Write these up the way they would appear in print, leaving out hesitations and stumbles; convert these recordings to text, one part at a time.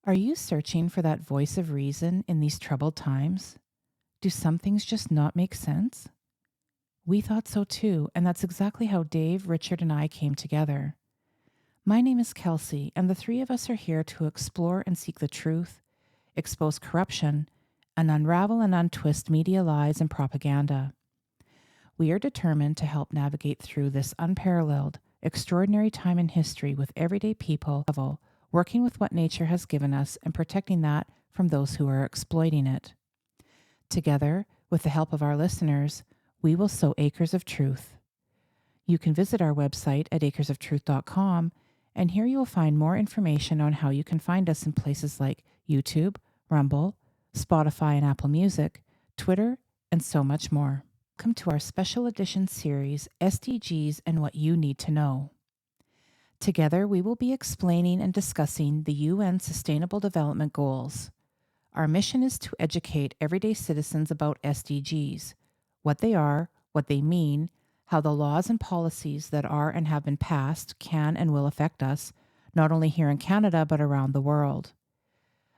Are you searching for that voice of reason in these troubled times? Do some things just not make sense? We thought so too, and that's exactly how Dave, Richard, and I came together. My name is Kelsey, and the three of us are here to explore and seek the truth, expose corruption, and unravel and untwist media lies and propaganda. We are determined to help navigate through this unparalleled, extraordinary time in history with everyday people, working with what nature has given us and protecting that from those who are exploiting it. Together, with the help of our listeners, we will sow acres of truth. You can visit our website at acresoftruth.com, and here you will find more information on how you can find us in places like YouTube, Rumble, Spotify and Apple Music, Twitter, and so much more. Welcome to our special edition series, SDG'S and What You Need to Know. Together, we will be explaining and discussing the UN Sustainable Development Goals. Our mission is to educate everyday citizens about SDGs, what they are, what they mean, how the laws and policies that are and have been passed can and will affect us, not only here in Canada, but around the world.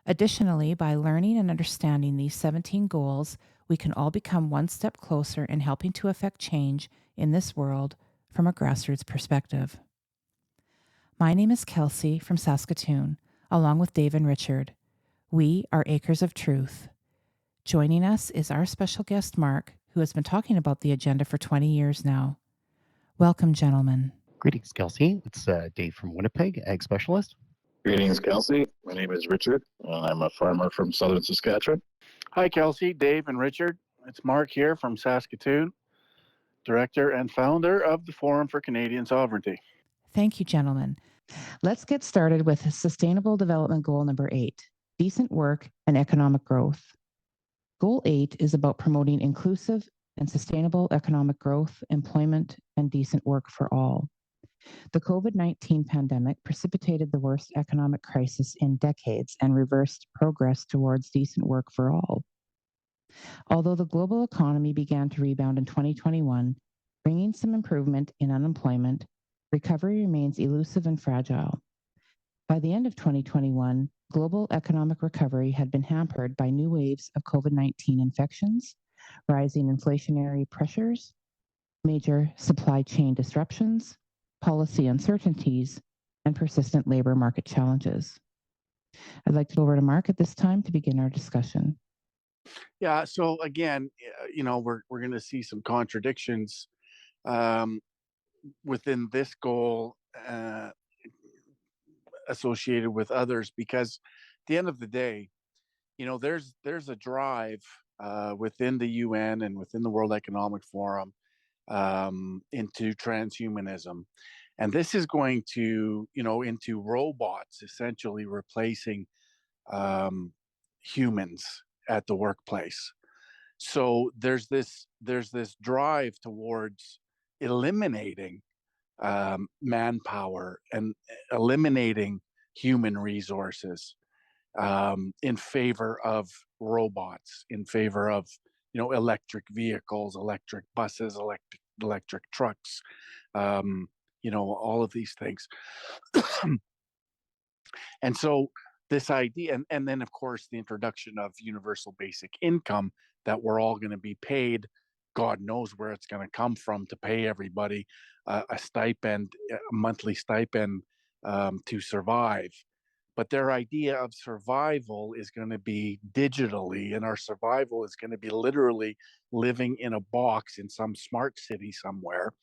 Additionally, by learning and understanding these 17 goals, we can all become one step closer in helping to affect change in this world from a grassroots perspective. My name is Kelsey from Saskatoon, along with Dave and Richard. We are Acres of Truth. Joining us is our special guest, Mark, who has been talking about the agenda for 20 years now. Welcome, gentlemen. Greetings, Kelsey. It's Dave from Winnipeg, Ag Specialist. Greetings, Kelsey. My name is Richard, and I'm a farmer from southern Saskatchewan. Hi, Kelsey, Dave, and Richard. It's Mark here from Saskatoon, Director and Founder of the Forum for Canadian Sovereignty. Thank you, gentlemen. Let's get started with Sustainable Development Goal number 8, decent work and economic growth. Goal 8 is about promoting inclusive and sustainable economic growth, employment, and decent work for all. The COVID-19 pandemic precipitated the worst economic crisis in decades and reversed progress towards decent work for all. Although the global economy began to rebound in 2021, bringing some improvement in unemployment, recovery remains elusive and fragile. By the end of 2021, global economic recovery had been hampered by new waves of COVID-19 infections, rising inflationary pressures, major supply chain disruptions, policy uncertainties, and persistent labor market challenges. I'd like to go over to Mark at this time to begin our discussion. Yeah, so again, we're going to see some contradictions within this goal associated with others, because at the end of the day, there's a drive within the UN and within the World Economic Forum into transhumanism. And this is going to, into robots essentially replacing humans at the workplace. So there's this drive towards eliminating manpower and eliminating human resources in favor of robots, in favor of electric vehicles, electric buses, electric trucks, all of these things. And so this idea, and then of course the introduction of universal basic income, that we're all going to be paid. God knows where it's going to come from to pay everybody a stipend, a monthly stipend to survive. But their idea of survival is going to be digitally, and our survival is going to be literally living in a box in some smart city somewhere,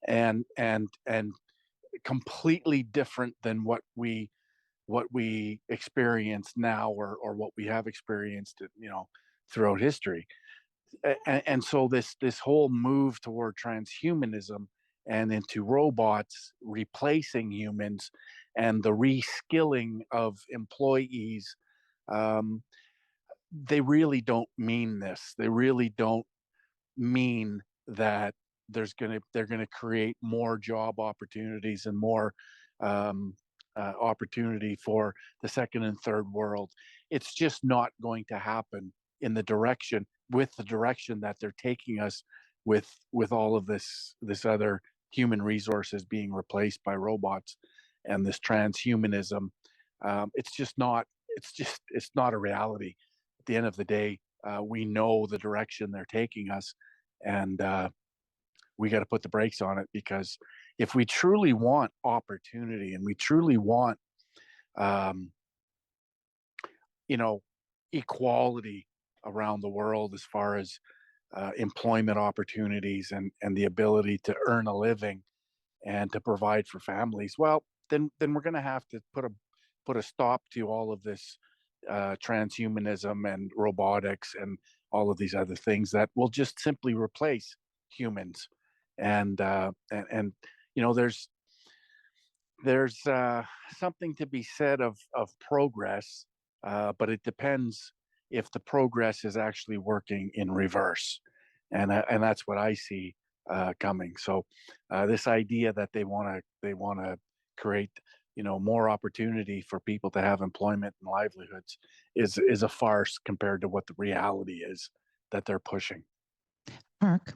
and completely different than what we experience now, or what we have experienced, throughout history. And so this whole move toward transhumanism and into robots replacing humans and the reskilling of employees, they really don't mean this. They really don't mean that they're gonna create more job opportunities and more opportunity for the second and third world. It's just not going to happen in the direction that they're taking us with all of this other human resources being replaced by robots and this transhumanism. It's just not it's not a reality. At the end of the day, we know the direction they're taking us, and we got to put the brakes on it, because if we truly want opportunity and we truly want, um, you know, equality around the world as far as employment opportunities and the ability to earn a living and to provide for families, well, then we're going to have to put a stop to all of this transhumanism and robotics and all of these other things that will just simply replace humans. And you know, there's something to be said of progress, but it depends if the progress is actually working in reverse, and that's what I see coming. So this idea that they want to create, you know, more opportunity for people to have employment and livelihoods is a farce compared to what the reality is that they're pushing. Mark,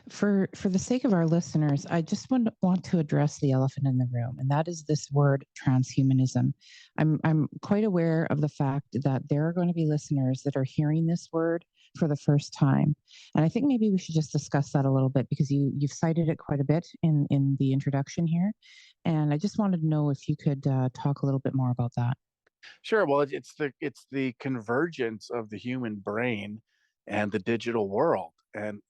for the sake of our listeners, I just want to address the elephant in the room, and that is this word transhumanism. I'm quite aware of the fact that there are going to be listeners that are hearing this word for the first time, and I think maybe we should just discuss that a little bit, because you've cited it quite a bit in the introduction here, and I just wanted to know if you could talk a little bit more about that. Sure. Well, it's the convergence of the human brain and the digital world, and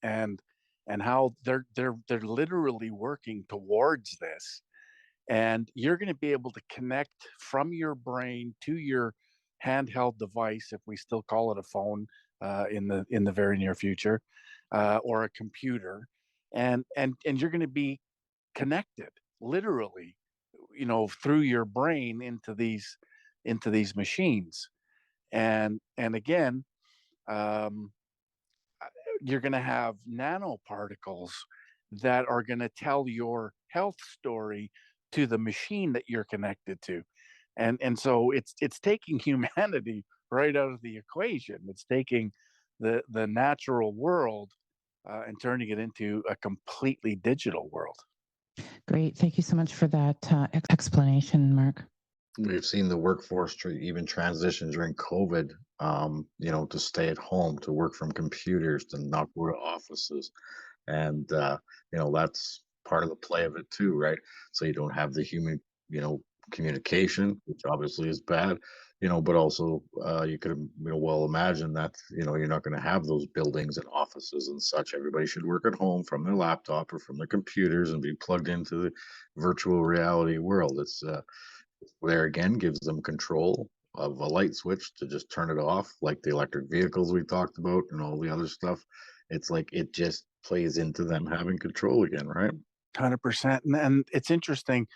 how they're literally working towards this. And you're going to be able to connect from your brain to your handheld device, if we still call it a phone, in the very near future, or a computer, and you're going to be connected literally, you know, through your brain into these machines. And again, um, you're going to have nanoparticles that are going to tell your health story to the machine that you're connected to. And so it's taking humanity right out of the equation. It's taking the natural world, and turning it into a completely digital world. Great, thank you so much for that explanation, Mark. We've seen the workforce even transition during COVID, to stay at home, to work from computers, to not go to offices. And, that's part of the play of it too, right? So you don't have the human, communication, which obviously is bad, but also you could, well imagine that, you're not going to have those buildings and offices and such. Everybody should work at home from their laptop or from their computers and be plugged into the virtual reality world. It's, there again gives them control of a light switch to just turn it off, like the electric vehicles we talked about and all the other stuff. It's like it just plays into them having control again, right? 100%. And it's interesting,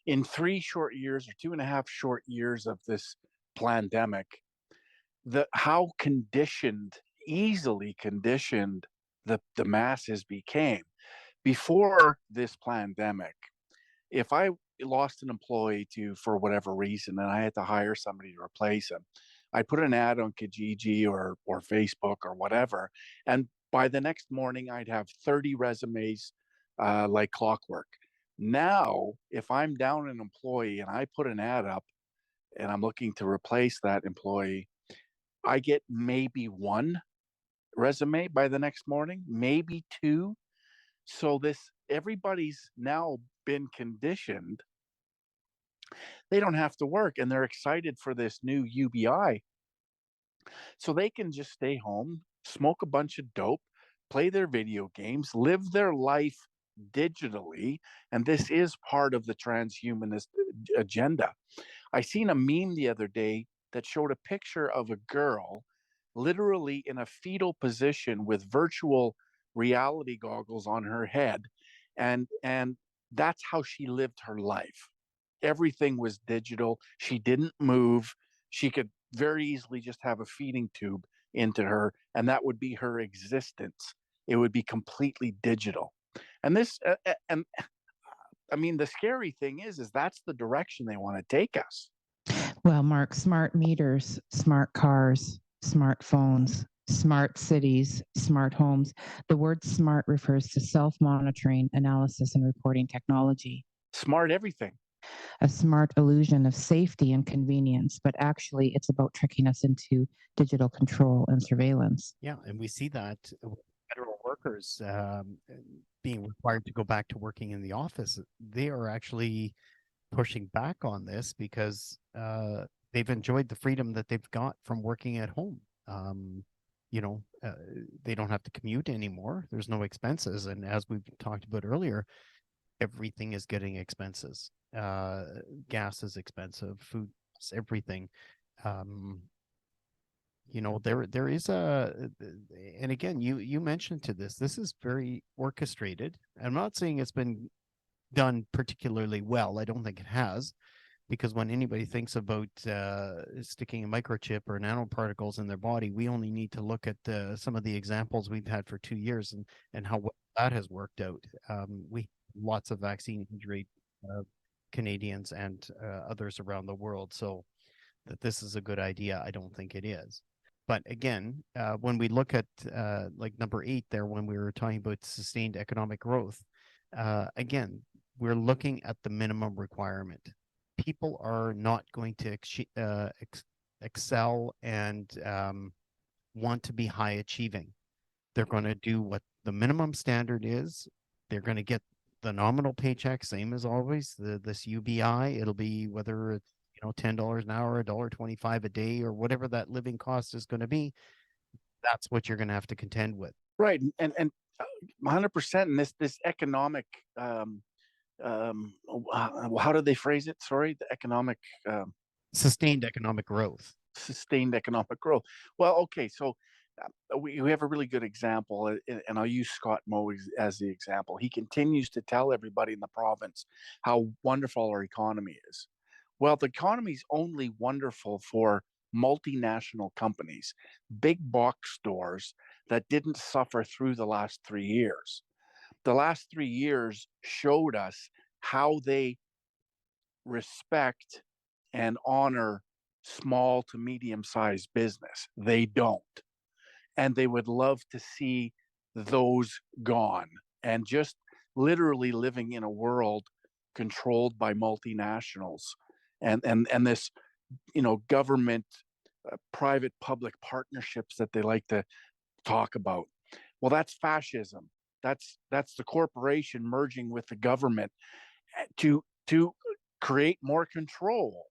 in 3 short years or 2.5 short years of this pandemic, how conditioned, easily conditioned, the masses became. Before this pandemic, if I lost an employee to for whatever reason and I had to hire somebody to replace him, I put an ad on Kijiji or Facebook or whatever, and by the next morning I'd have 30 resumes, like clockwork. Now, if I'm down an employee and I put an ad up and I'm looking to replace that employee, I get maybe one resume by the next morning, maybe two. So this everybody's now been conditioned. They don't have to work, and they're excited for this new UBI. So they can just stay home, smoke a bunch of dope, play their video games, live their life digitally. And this is part of the transhumanist agenda. I seen a meme the other day that showed a picture of a girl literally in a fetal position with virtual reality goggles on her head, and that's how she lived her life. Everything was digital. She didn't move. She could very easily just have a feeding tube into her, and that would be her existence. It would be completely digital. And this, and I mean, the scary thing is that's the direction they want to take us. Well, Mark, smart meters, smart cars, smartphones, smart cities, smart homes. The word smart refers to self monitoring, analysis, and reporting technology. Smart everything. a smart illusion of safety and convenience, but actually it's about tricking us into digital control and surveillance. Yeah, and we see that with federal workers being required to go back to working in the office. They are actually pushing back on this because they've enjoyed the freedom that they've got from working at home. You know, they don't have to commute anymore. There's no expenses, and as we've talked about earlier, everything is getting expenses. Gas is expensive, food, everything. You know, there is and again, you mentioned to this is very orchestrated. I'm not saying it's been done particularly well. I don't think it has, because when anybody thinks about sticking a microchip or nanoparticles in their body, we only need to look at some of the examples we've had for 2 years and how well that has worked out. We lots of vaccine injury, Canadians and others around the world. So that this is a good idea, I don't think it is. But again, when we look at like number 8 there, when we were talking about sustained economic growth, again, we're looking at the minimum requirement. People are not going to excel and want to be high achieving. They're going to do what the minimum standard is. They're going to get the nominal paycheck, same as always. This UBI, it'll be whether it's $10 an hour, $1.25 a day, or whatever that living cost is going to be. That's what you're going to have to contend with. Right, and 100%. And this economic, how do they phrase it? Sorry, the economic sustained economic growth. Sustained economic growth. Well, okay, so we have a really good example, and I'll use Scott Moe as the example. He continues to tell everybody in the province how wonderful our economy is. Well, the economy is only wonderful for multinational companies, big box stores that didn't suffer through the last 3 years. The last 3 years showed us how they respect and honor small to medium-sized business. They don't. And they would love to see those gone and just literally living in a world controlled by multinationals and this government private public partnerships that they like to talk about. Well, that's fascism. That's the corporation merging with the government to create more control.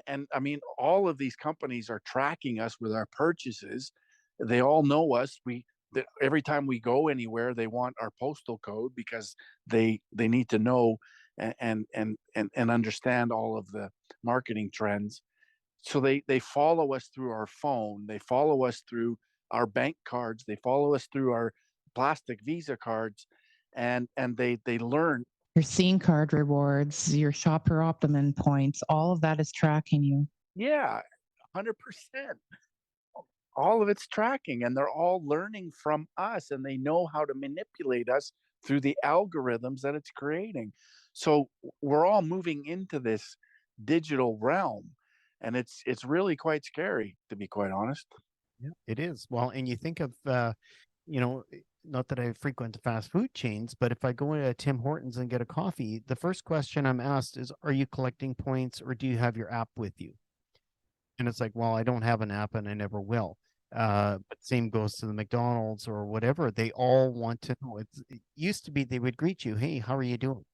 And I mean, all of these companies are tracking us with our purchases. They all know us. Every time we go anywhere, they want our postal code because they need to know and understand all of the marketing trends. So they follow us through our phone. They follow us through our bank cards. They follow us through our plastic Visa cards, and they learn. Your Scene Card rewards, your Shopper Optimum points, all of that is tracking you. Yeah, 100%. All of it's tracking, and they're all learning from us, and they know how to manipulate us through the algorithms that it's creating. So we're all moving into this digital realm, and it's really quite scary, to be quite honest. Yeah, it is. Well, and you think of not that I frequent fast food chains, but if I go into Tim Hortons and get a coffee, the first question I'm asked is, are you collecting points or do you have your app with you? And it's like, well, I don't have an app and I never will. But same goes to the McDonald's or whatever. They all want to know. It used to be they would greet you, hey, how are you doing?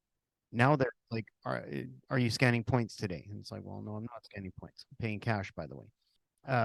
Now they're like, are you scanning points today? And it's like, well, no, I'm not scanning points. I'm paying cash, by the way.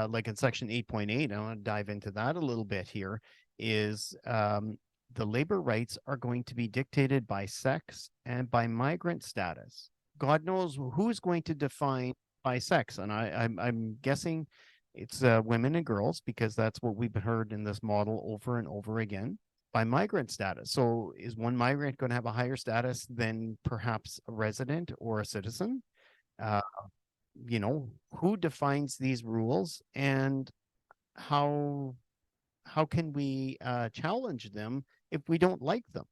Like in section 8.8, I want to dive into that a little bit here, is the labor rights are going to be dictated by sex and by migrant status. God knows who's going to define by sex. And I'm guessing it's women and girls, because that's what we've heard in this model over and over again. By migrant status. So is one migrant going to have a higher status than perhaps a resident or a citizen? Who defines these rules, and how can we challenge them if we don't like them?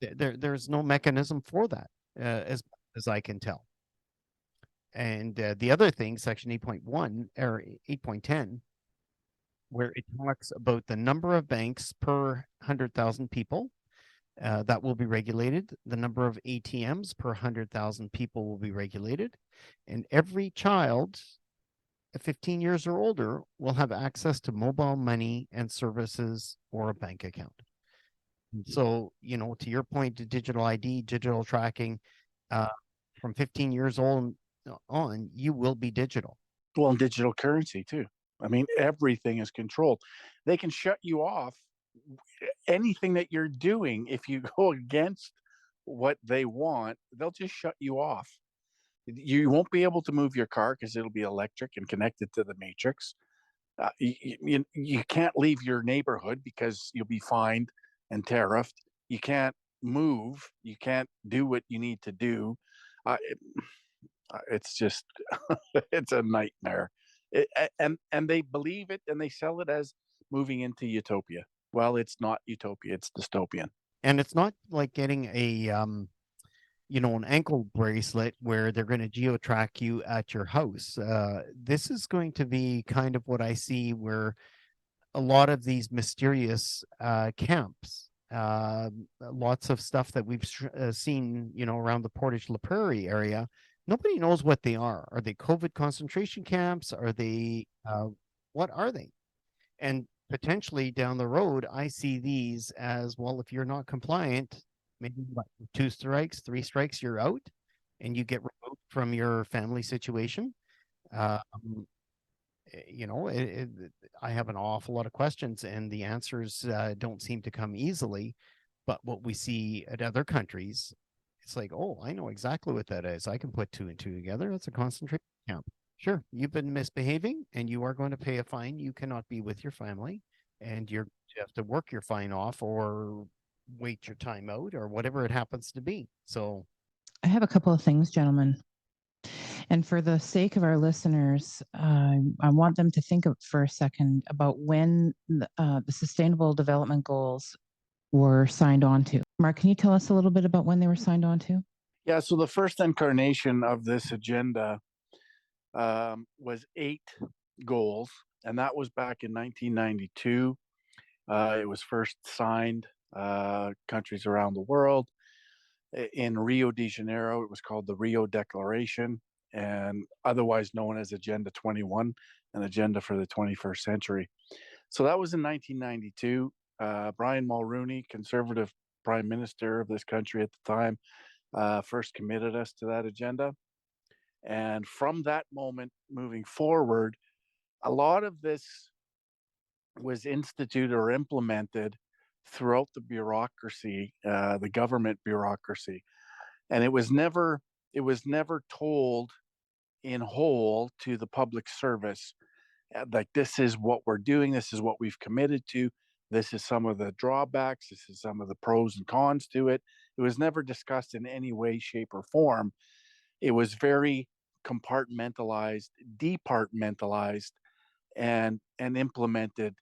There's no mechanism for that, as I can tell. And the other thing, section 8.1 or 8.10, where it talks about the number of banks per 100,000 people, that will be regulated. The number of ATMs per 100,000 people will be regulated. And every child 15 years or older will have access to mobile money and services or a bank account. So, to your point, to digital ID, digital tracking, from 15 years old on, you will be digital. Well, and digital currency too. I mean, everything is controlled. They can shut you off anything that you're doing. If you go against what they want, they'll just shut you off. You won't be able to move your car because it'll be electric and connected to the matrix. You can't leave your neighborhood because you'll be fined and tariffed. You can't move. You can't do what you need to do. It's just, it's a nightmare. And they believe it and they sell it as moving into utopia. Well, it's not utopia, it's dystopian. And it's not like getting an ankle bracelet where they're going to geo-track you at your house. This is going to be kind of what I see where a lot of these mysterious camps, lots of stuff that we've seen, around the Portage La Prairie area. Nobody knows what they are. Are they COVID concentration camps? Are they, what are they? And potentially down the road, I see these as, well, if you're not compliant, maybe 2 strikes, 3 strikes, you're out and you get removed from your family situation. I have an awful lot of questions and the answers don't seem to come easily. But what we see at other countries, it's like, oh, I know exactly what that is. I can put 2 and 2 together. That's a concentration camp. Sure, you've been misbehaving and you are going to pay a fine. You cannot be with your family and you have to work your fine off or wait your time out or whatever it happens to be. So I have a couple of things, gentlemen. And for the sake of our listeners, I want them to think for a second about when the Sustainable Development Goals were signed on to. Mark, can you tell us a little bit about when they were signed on to? Yeah, so the first incarnation of this agenda was 8 goals, and that was back in 1992. It was first signed countries around the world. In Rio de Janeiro, it was called the Rio Declaration, and otherwise known as Agenda 21, an agenda for the 21st century. So that was in 1992. Brian Mulroney, conservative prime minister of this country at the time, first committed us to that agenda. And from that moment moving forward, a lot of this was instituted or implemented throughout the bureaucracy, the government bureaucracy. And it was never told in whole to the public service, like, this is what we're doing, this is what we've committed to, this is some of the drawbacks, this is some of the pros and cons to it. It was never discussed in any way, shape, or form. It was very compartmentalized, departmentalized, and implemented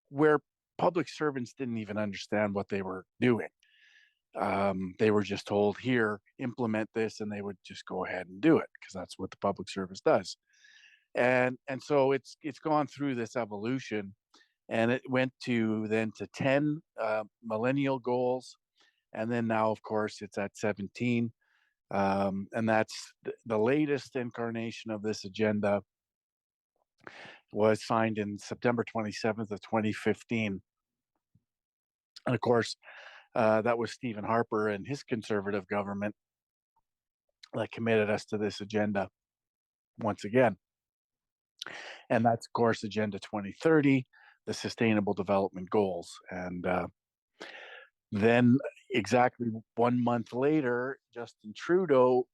where public servants didn't even understand what they were doing. They were just told, here, implement this, and they would just go ahead and do it because that's what the public service does. And so it's gone through this evolution, and it went to 10 millennial goals, and then now, of course, it's at 17. And that's the latest incarnation of this agenda was signed in September 27th of 2015. And of course, that was Stephen Harper and his conservative government that committed us to this agenda once again. And that's, of course, Agenda 2030, the Sustainable Development Goals. And then exactly 1 month later, Justin Trudeau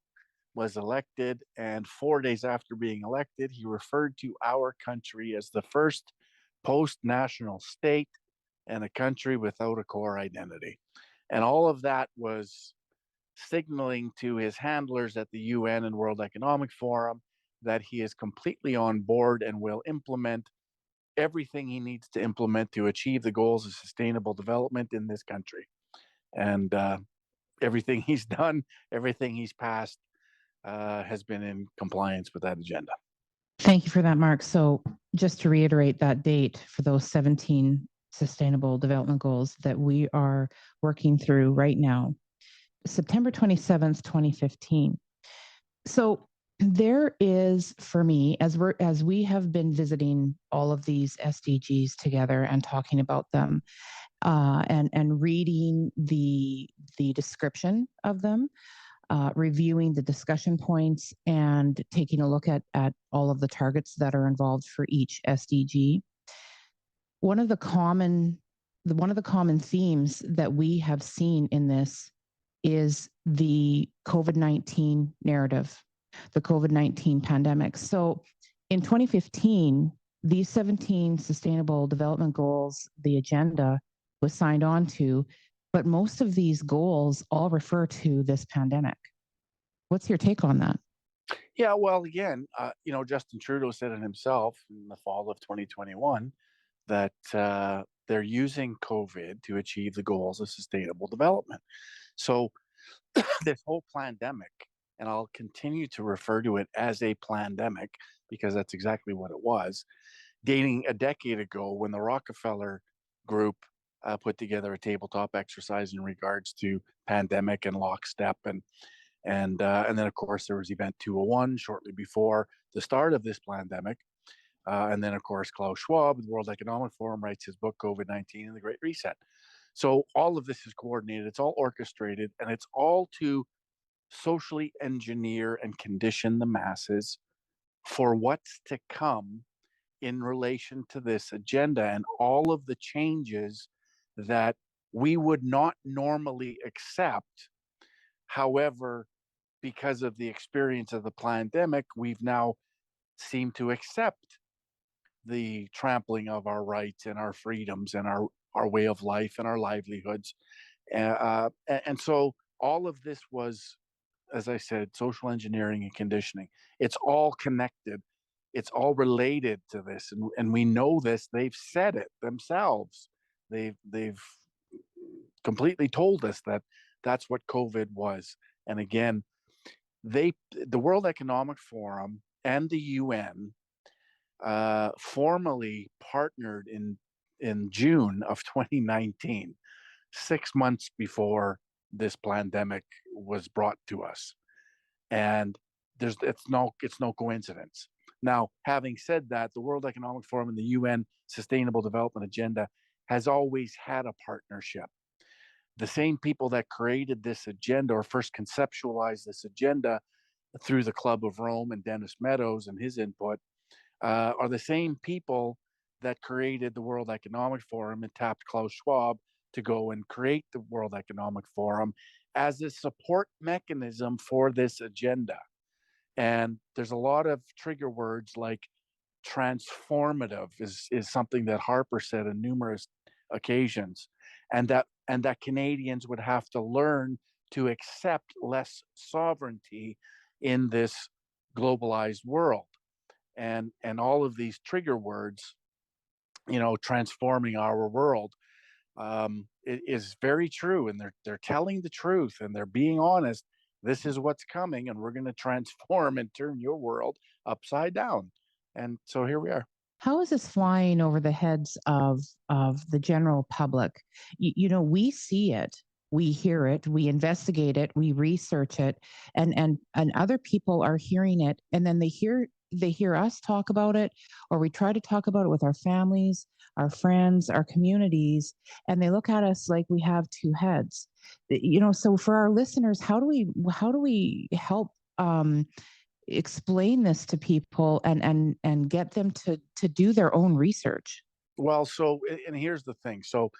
was elected, and 4 days after being elected, he referred to our country as the first post-national state and a country without a core identity. And all of that was signaling to his handlers at the UN and World Economic Forum that he is completely on board and will implement everything he needs to implement to achieve the goals of sustainable development in this country. And everything he's done, everything he's passed, has been in compliance with that agenda. Thank you for that, Mark. So just to reiterate that date for those 17 Sustainable Development Goals that we are working through right now, September 27th, 2015. So there is, for me, as we have been visiting all of these SDGs together and talking about them, and reading the description of them, reviewing the discussion points, and taking a look at all of the targets that are involved for each SDG. One of the common themes that we have seen in this is the COVID-19 narrative, the COVID-19 pandemic. So in 2015, these 17 Sustainable Development Goals, the agenda was signed on to, but most of these goals all refer to this pandemic. What's your take on that? Yeah, well, again, Justin Trudeau said it himself in the fall of 2021 that they're using COVID to achieve the goals of sustainable development. So this whole pandemic, and I'll continue to refer to it as a pandemic because that's exactly what it was, dating a decade ago when the Rockefeller Group put together a tabletop exercise in regards to pandemic and lockstep, and then of course there was Event 201 shortly before the start of this pandemic, and then of course Klaus Schwab, the World Economic Forum, writes his book COVID-19 and the Great Reset. So all of this is coordinated, it's all orchestrated, and it's all to socially engineer and condition the masses for what's to come in relation to this agenda and all of the changes that we would not normally accept. However, because of the experience of the pandemic, we've now seemed to accept the trampling of our rights and our freedoms and our way of life and our livelihoods. And so all of this was, as I said, social engineering and conditioning. It's all connected. It's all related to this. And we know this. They've said it themselves. They've completely told us that that's what COVID was. And again, the World Economic Forum and the UN formally partnered in June of 2019, 6 months before this pandemic was brought to us. And it's no coincidence. Now, having said that, the World Economic Forum and the UN Sustainable Development Agenda has always had a partnership. The same people that created this agenda or first conceptualized this agenda through the Club of Rome and Dennis Meadows and his input are the same people that created the World Economic Forum and tapped Klaus Schwab to go and create the World Economic Forum as a support mechanism for this agenda. And there's a lot of trigger words like transformative is something that Harper said on numerous occasions, and that Canadians would have to learn to accept less sovereignty in this globalized world. And all of these trigger words, transforming our world, it is very true, and they're telling the truth and they're being honest. This is what's coming, and we're going to transform and turn your world upside down. And so here we are. How is this flying over the heads of the general public? We see it, we hear it, we investigate it, we research it, and other people are hearing it, and then they hear us talk about it, or we try to talk about it with our families, our friends, our communities, and they look at us like we have two heads. So for our listeners, how do we help explain this to people and get them to do their own research? Well, and here's the thing. So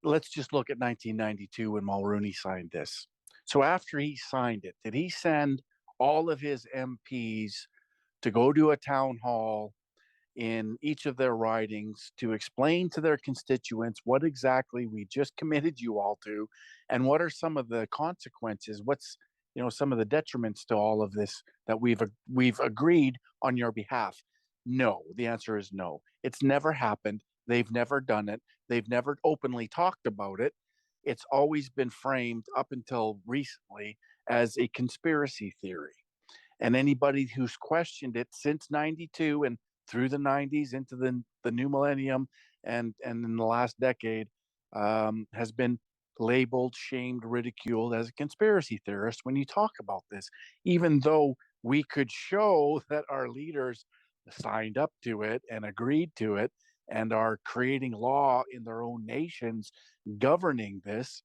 let's just look at 1992 when Mulroney signed this. So after he signed it, did he send all of his MPs to go to a town hall in each of their ridings to explain to their constituents what exactly we just committed you all to, and what are some of the consequences? What's some of the detriments to all of this that we've agreed on your behalf? No, the answer is no. It's never happened. They've never done it. They've never openly talked about it. It's always been framed up until recently as a conspiracy theory. And anybody who's questioned it since 92 and through the 90s into the new millennium and in the last decade has been labeled, shamed, ridiculed as a conspiracy theorist when you talk about this, even though we could show that our leaders signed up to it and agreed to it and are creating law in their own nations governing this.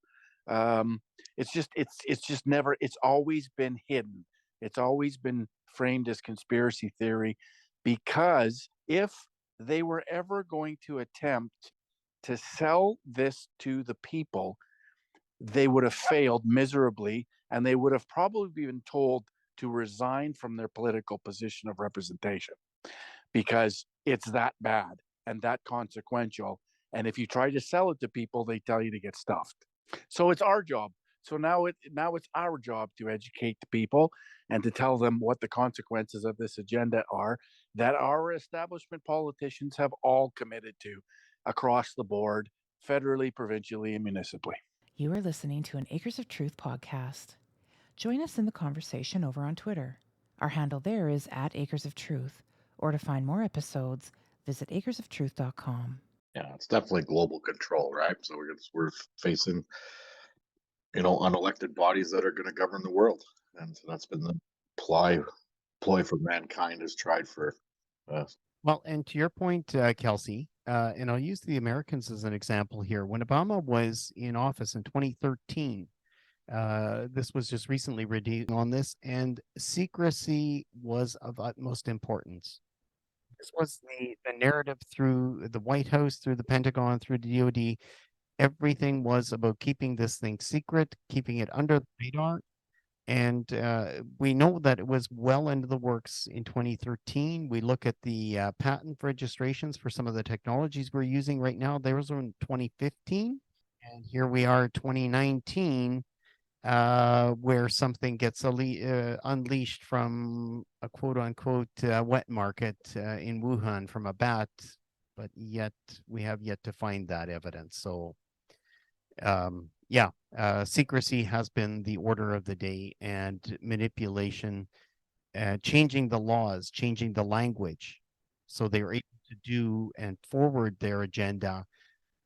Um, it's just never. It's always been hidden. It's always been framed as conspiracy theory, because if they were ever going to attempt to sell this to the people, they would have failed miserably, and they would have probably been told to resign from their political position of representation, because it's that bad and that consequential. And if you try to sell it to people, they tell you to get stuffed. So it's our job. So now it's our job to educate the people and to tell them what the consequences of this agenda are, that our establishment politicians have all committed to across the board, federally, provincially, and municipally. You are listening to an Acres of Truth podcast. Join us in the conversation over on Twitter. Our handle there is @Acres of Truth, or to find more episodes, visit acresoftruth.com. Yeah, it's definitely global control, right? So we're facing, unelected bodies that are going to govern the world, and so that's been the ploy for mankind has tried for. Well, and to your point, Kelsey, and I'll use the Americans as an example here. When Obama was in office in 2013, this was just recently redeemed on this, and secrecy was of utmost importance. This was the narrative through the White House, through the Pentagon, through the DoD. Everything was about keeping this thing secret, keeping it under the radar. And we know that it was well into the works in 2013. We look at the patent registrations for some of the technologies we're using right now. Those were in 2015. And here we are, 2019, where something gets unleashed from a quote unquote wet market in Wuhan from a bat. But yet we have yet to find that evidence. So secrecy has been the order of the day, and manipulation, changing the laws, changing the language, so they're able to do and forward their agenda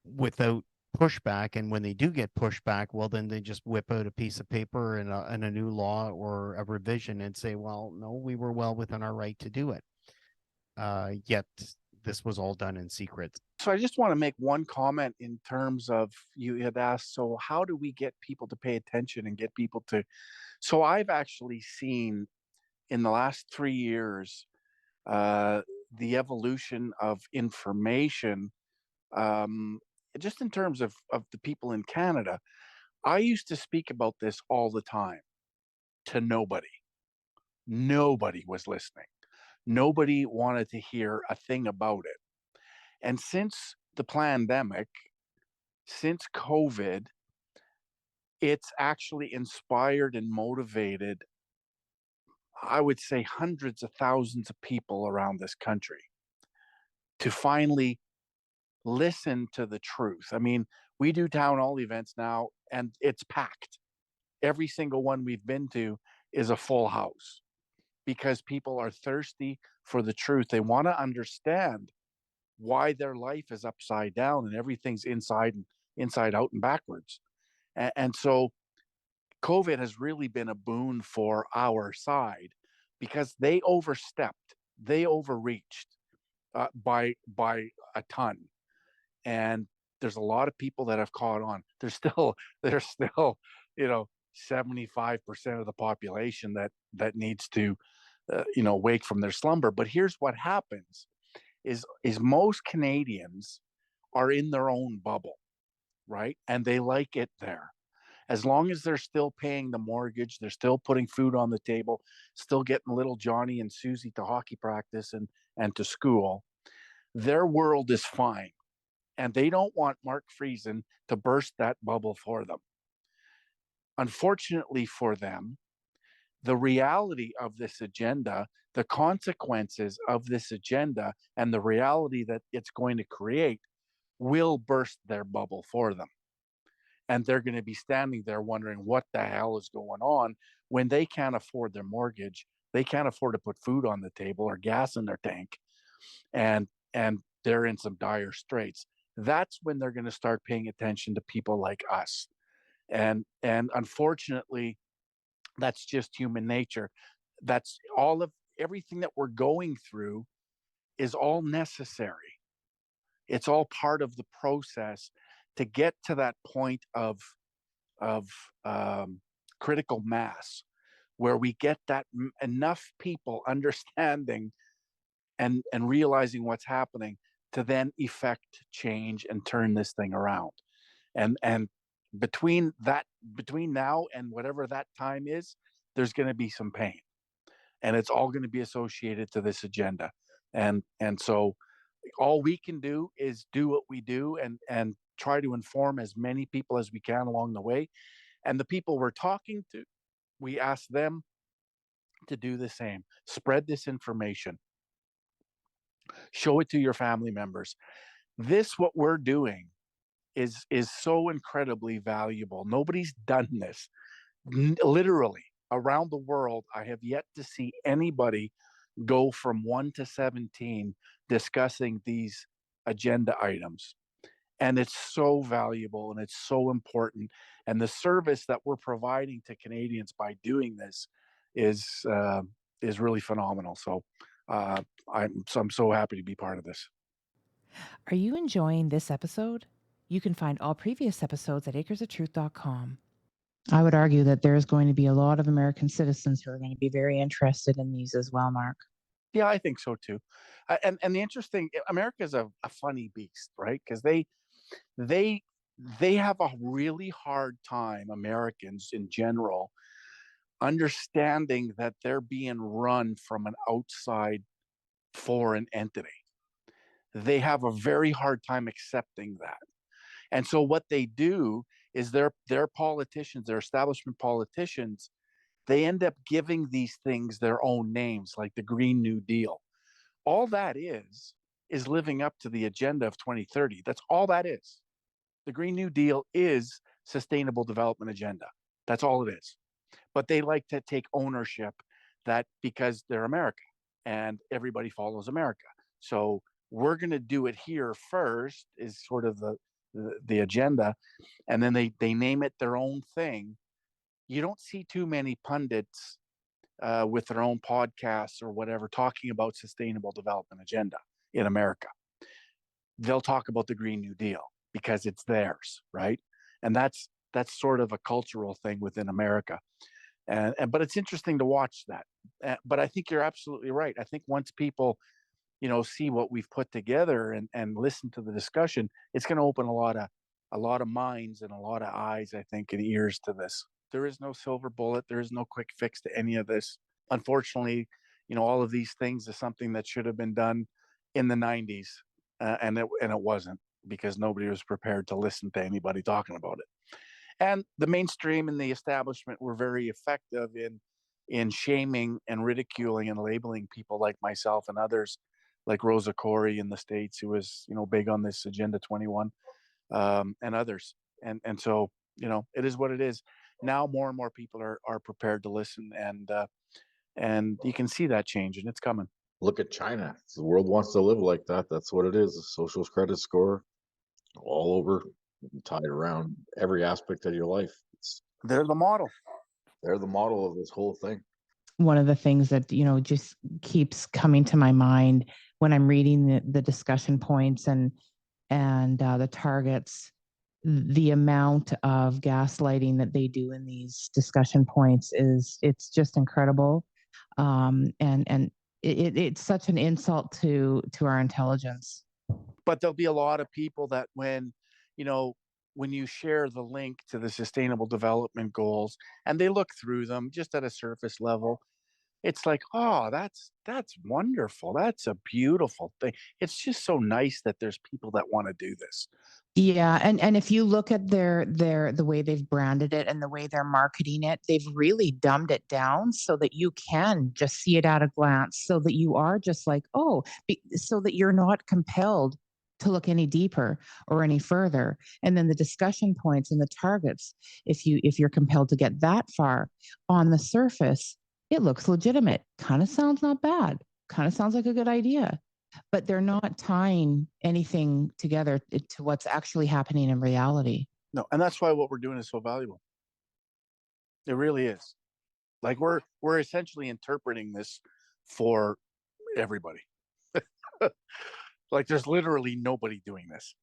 without pushback. And when they do get pushback, well, then they just whip out a piece of paper and a new law or a revision and say, well, no, we were well within our right to do it. Yet this was all done in secret. So I just want to make one comment in terms of, you had asked, so how do we get people to pay attention and get people to, so I've actually seen in the last 3 years, the evolution of information, just in terms of the people in Canada. I used to speak about this all the time to nobody. Nobody was listening. Nobody wanted to hear a thing about it. And since the pandemic, since COVID, it's actually inspired and motivated, I would say, hundreds of thousands of people around this country to finally listen to the truth. I mean, we do town hall events now, and it's packed. Every single one we've been to is a full house, because people are thirsty for the truth. They want to understand why their life is upside down and everything's inside out and backwards. And so COVID has really been a boon for our side, because they overstepped, they overreached by a ton, and there's a lot of people that have caught on. There's still 75% of the population that needs to wake from their slumber. But here's what happens: is most Canadians are in their own bubble, right? And they like it there. As long as they're still paying the mortgage, they're still putting food on the table, still getting little Johnny and Susie to hockey practice and to school, their world is fine. And they don't want Mark Friesen to burst that bubble for them. Unfortunately for them, the reality of this agenda, the consequences of this agenda, and the reality that it's going to create will burst their bubble for them. And they're going to be standing there wondering what the hell is going on, when they can't afford their mortgage, they can't afford to put food on the table or gas in their tank, and they're in some dire straits. that's when they're going to start paying attention to people like us. And unfortunately, that's just human nature. That's all of everything that we're going through is all necessary. It's all part of the process to get to that point of critical mass where we get that enough people understanding and realizing what's happening to then effect change and turn this thing around. And between now and whatever that time is, there's going to be some pain, and it's all going to be associated to this agenda. And so all we can do is do what we do and try to inform as many people as we can along the way. And the people we're talking to, we ask them to do the same. Spread this information. Show it to your family members. What we're doing is so incredibly valuable. Nobody's done this. Literally around the world, I have yet to see anybody go from 1 to 17 discussing these agenda items. And it's so valuable and it's so important. And the service that we're providing to Canadians by doing this is really phenomenal. So I'm so happy to be part of this. Are you enjoying this episode? You can find all previous episodes at acresoftruth.com. I would argue that there's going to be a lot of American citizens who are going to be very interested in these as well, Mark. Yeah, I think so too. And the interesting, America's a funny beast, right? Because they have a really hard time, Americans in general, understanding that they're being run from an outside foreign entity. They have a very hard time accepting that. And so what they do is their politicians, their establishment politicians, they end up giving these things their own names, like the Green New Deal. All that is living up to the agenda of 2030. That's all that is. The Green New Deal is sustainable development agenda. That's all it is. But they like to take ownership that because they're America and everybody follows America. So we're going to do it here first is sort of the agenda. And then they name it their own thing. You don't see too many pundits with their own podcasts or whatever talking about sustainable development agenda in America. They'll talk about the Green New Deal because it's theirs, right? And that's sort of a cultural thing within America. But it's interesting to watch that. But I think you're absolutely right. I think once people, see what we've put together and listen to the discussion, it's going to open a lot of minds and a lot of eyes, I think, and ears to this. There is no silver bullet. There is no quick fix to any of this. Unfortunately, all of these things is something that should have been done in the 90s, and it wasn't because nobody was prepared to listen to anybody talking about it. And the mainstream and the establishment were very effective in shaming and ridiculing and labeling people like myself and others, like Rosa Corey in the States, who was big on this Agenda 21, and others. And so it is what it is. Now more and more people are prepared to listen, and you can see that change, and it's coming. Look at China. The world wants to live like that. That's what it is. A social credit score all over, tied around every aspect of your life. They're the model. They're the model of this whole thing. One of the things that, just keeps coming to my mind when I'm reading the discussion points and the targets, the amount of gaslighting that they do in these discussion points it's just incredible. And it's such an insult to our intelligence. But there'll be a lot of people that when you share the link to the Sustainable Development Goals and they look through them just at a surface level, it's like, oh, that's wonderful. That's a beautiful thing. It's just so nice that there's people that want to do this. Yeah, and if you look at the way they've branded it and the way they're marketing it, they've really dumbed it down so that you can just see it at a glance, so that you are just like, so that you're not compelled to look any deeper or any further. And then the discussion points and the targets, if you're compelled to get that far, on the surface, it looks legitimate. Kind of sounds not bad. Kind of sounds like a good idea. but they're not tying anything together to what's actually happening in reality. No, and that's why what we're doing is so valuable. It really is. Like we're essentially interpreting this for everybody. Like there's literally nobody doing this.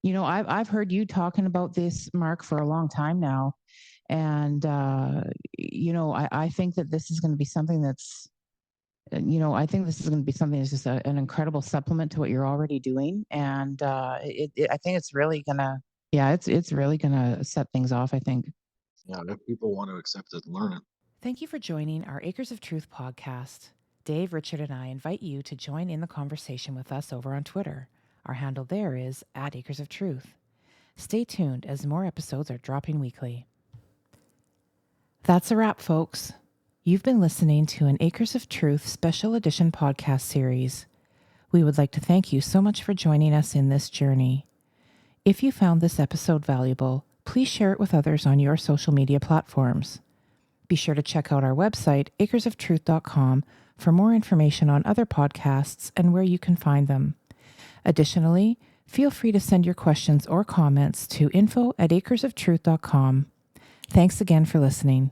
You know, I've heard you talking about this, Mark, for a long time now. And, you know, I think that this is going to be something that's, I think this is going to be something that's just an incredible supplement to what you're already doing. And I think it's really going to, yeah, it's really going to set things off, I think. Yeah, if people want to accept it and learn it. Thank you for joining our Acres of Truth podcast. Dave, Richard, and I invite you to join in the conversation with us over on Twitter. Our handle there is @AcresOfTruth. Stay tuned as more episodes are dropping weekly. That's a wrap, folks. You've been listening to an Acres of Truth special edition podcast series. We would like to thank you so much for joining us in this journey. If you found this episode valuable, please share it with others on your social media platforms. Be sure to check out our website, acresoftruth.com, for more information on other podcasts and where you can find them. Additionally, feel free to send your questions or comments to info@acresoftruth.com. Thanks again for listening.